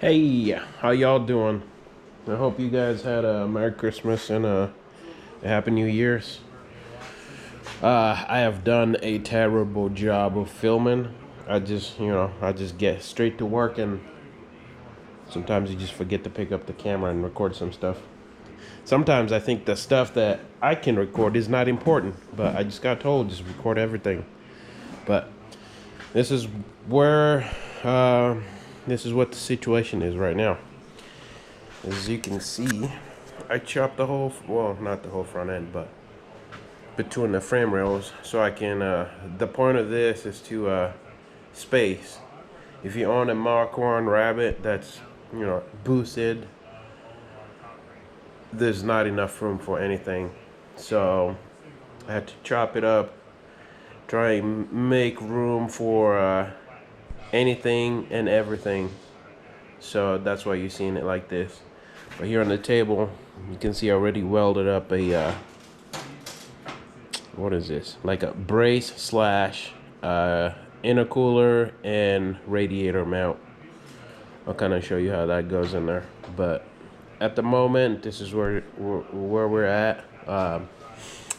Hey, how y'all doing? I hope you guys had a Merry Christmas and a Happy New Year's. I have done a terrible job of filming. I just get straight to work, and sometimes you just forget to pick up the camera and record some stuff. Sometimes I think the stuff that I can record is not important, but I just got told just record everything. But this is where, uh, this is what the situation is right now. As you can see, I chopped the whole, well, not the whole front end, but between the frame rails, so I can, the point of this is to space. If you own a Mark 1 Rabbit that's, boosted, there's not enough room for anything. So I had to chop it up, try and make room for anything and everything. So that's why you're seeing it like this. But here on the table, you can see I already welded up a, what is this? Like a brace slash intercooler and radiator mount. I'll kind of show you how that goes in there. But at the moment, this is where we're at.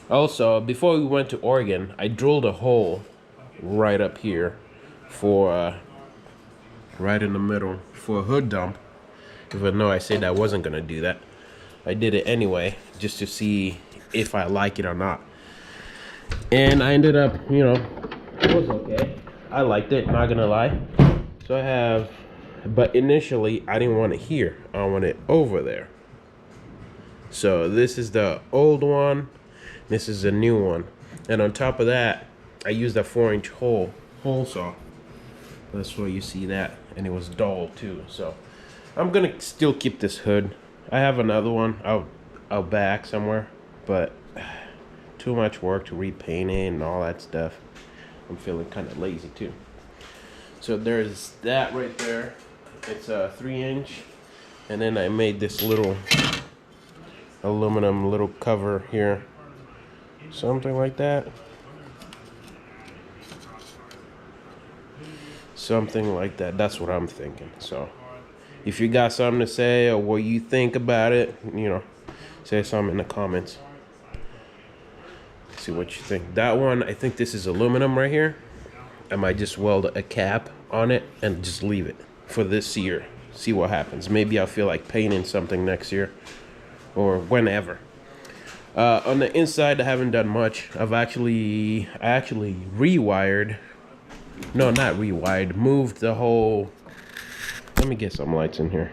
Also, before we went to Oregon, I drilled a hole right up here for, right in the middle for a hood dump. Even though I said I wasn't gonna do that, I did it anyway, just to see if I like it or not. And I ended up, it was okay. I liked it, not gonna lie. So I have, but initially I didn't want it here. I want it over there. So this is the old one. This is the new one. And on top of that, I used a 4-inch hole saw. That's why you see that. And it was dull too, so. I'm gonna still keep this hood. I have another one out back somewhere, but too much work to repaint it and all that stuff. I'm feeling kind of lazy too. So there's that right there. It's a 3-inch, and then I made this little aluminum little cover here, something like that. Something like that. That's what I'm thinking. So. If you got something to say or what you think about it, say something in the comments. See what you think. That one, I think this is aluminum right here. I might just weld a cap on it and just leave it for this year. See what happens. Maybe I'll feel like painting something next year or whenever. On the inside, I haven't done much. I actually rewired. No, not rewired. Moved the whole. Let me get some lights in here.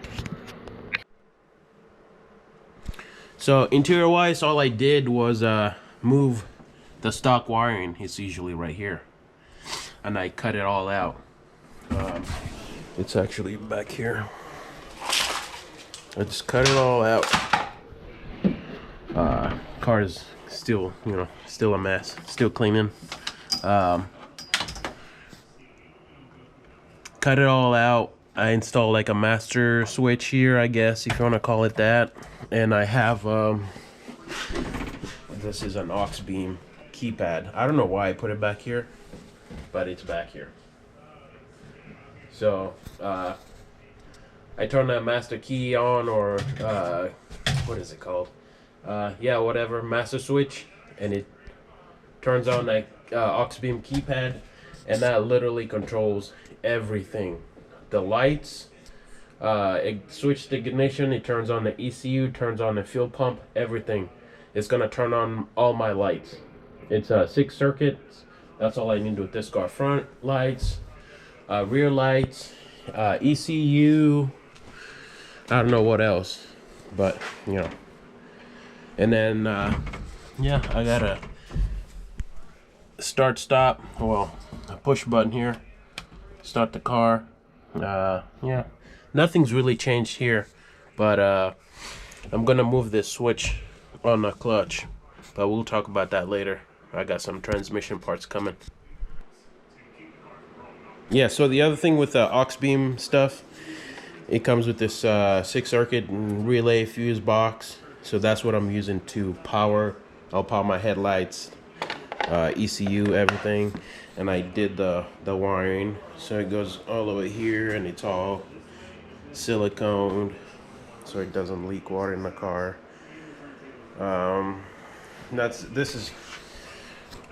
So interior wise, all I did was move the stock wiring. It's usually right here, and I cut it all out. It's actually back here. I just cut it all out. Car is still, still a mess. Still cleaning. Cut it all out. I installed like a master switch here, I guess, if you want to call it that. And I have, this is an aux beam keypad. I don't know why I put it back here, but it's back here. So, I turn that master key on, or, what is it called? Yeah, whatever, master switch, and it turns on that aux beam keypad, and that literally controls everything. The lights, it switched the ignition, it turns on the ECU, turns on the fuel pump, everything. It's gonna turn on all my lights. It's 6 circuits. That's all I need with this car. Front lights, rear lights, ECU. I don't know what else, but And then yeah, I got a start stop. Well, a push button here. Start the car. Yeah, nothing's really changed here, but I'm gonna move this switch on the clutch, but we'll talk about that later. I got some transmission parts coming. Yeah, so the other thing with the aux beam stuff, it comes with this 6-circuit relay fuse box, so that's what I'm using to power. I'll power my headlights, ECU, everything. And I did the wiring, so it goes all the way here, and it's all silicone so it doesn't leak water in the car. This is,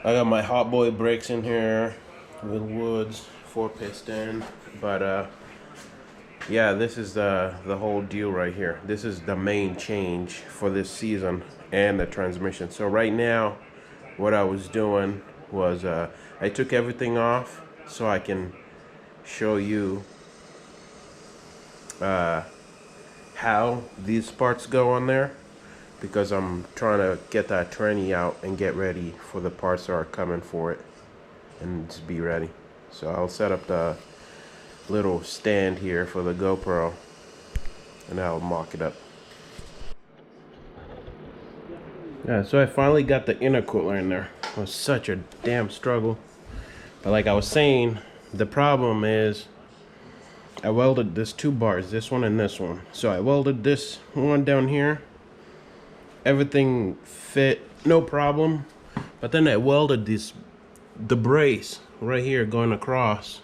I got my hot boy brakes in here with woods, 4-piston, but yeah, this is the whole deal right here. This is the main change for this season and the transmission. So right now, what I was doing was I took everything off so I can show you how these parts go on there, because I'm trying to get that tranny out and get ready for the parts that are coming for it and just be ready. So I'll set up the little stand here for the GoPro and I'll mock it up. Yeah, so I finally got the intercooler in there. It was such a damn struggle. But like I was saying, the problem is I welded this 2 bars, this one and this one. So I welded this one down here. Everything fit, no problem. But then I welded the brace right here going across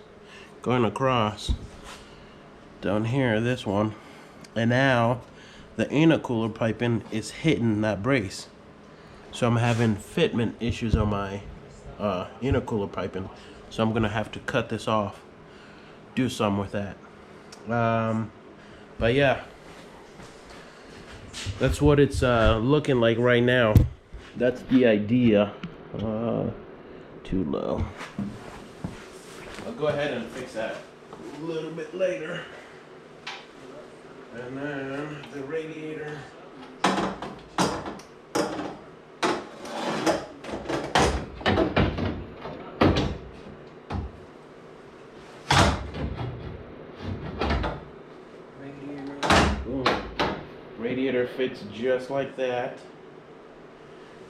down here, this one. And now the intercooler piping is hitting that brace. So I'm having fitment issues on my intercooler piping. So I'm gonna have to cut this off, do something with that. But yeah, that's what it's looking like right now. That's the idea. Too low. I'll go ahead and fix that a little bit later. And then the radiator. Radiator fits just like that.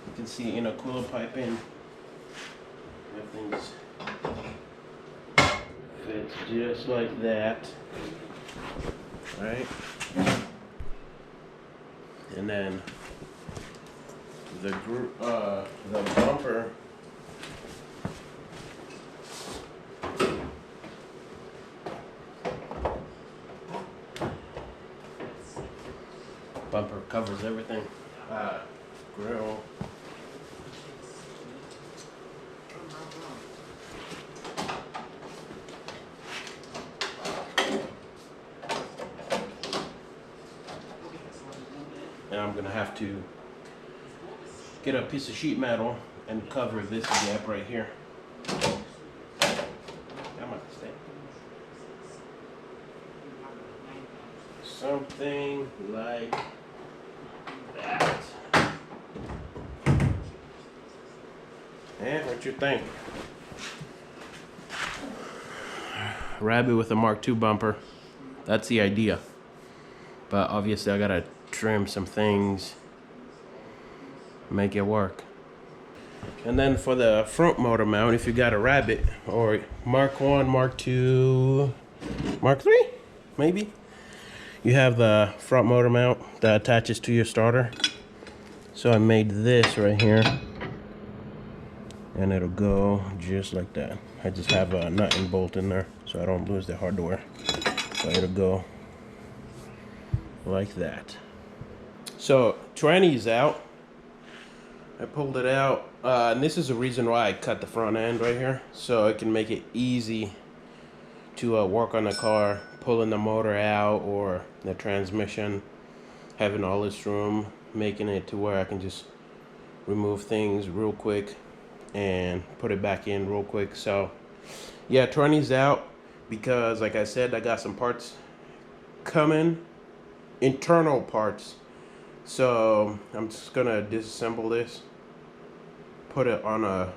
You can see intercooler piping. Everything's fits just like that. Right? And then the bumper covers everything. Grill. And I'm gonna have to get a piece of sheet metal and cover this gap right here. Something like that. And what you think? Rabbit with a Mark II bumper. That's the idea. But obviously I gotta trim some things, make it work. And then for the front motor mount, if you got a Rabbit or Mark I, Mark II, Mark III, maybe, you have the front motor mount that attaches to your starter. So I made this right here, and it'll go just like that. I just have a nut and bolt in there so I don't lose the hardware. So it'll go like that. So tranny's out. I pulled it out, and this is the reason why I cut the front end right here, so it can make it easy to work on the car, pulling the motor out or the transmission, having all this room, making it to where I can just remove things real quick and put it back in real quick. So yeah, tranny's out because, like I said, I got some parts coming, internal parts. So I'm just gonna disassemble this, put it on a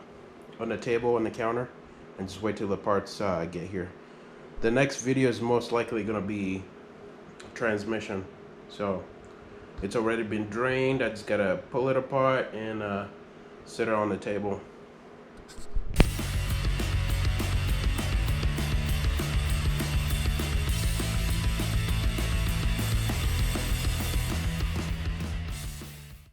table on the counter, and just wait till the parts get here. The next video is most likely gonna be transmission. So it's already been drained. I just gotta pull it apart and set it on the table.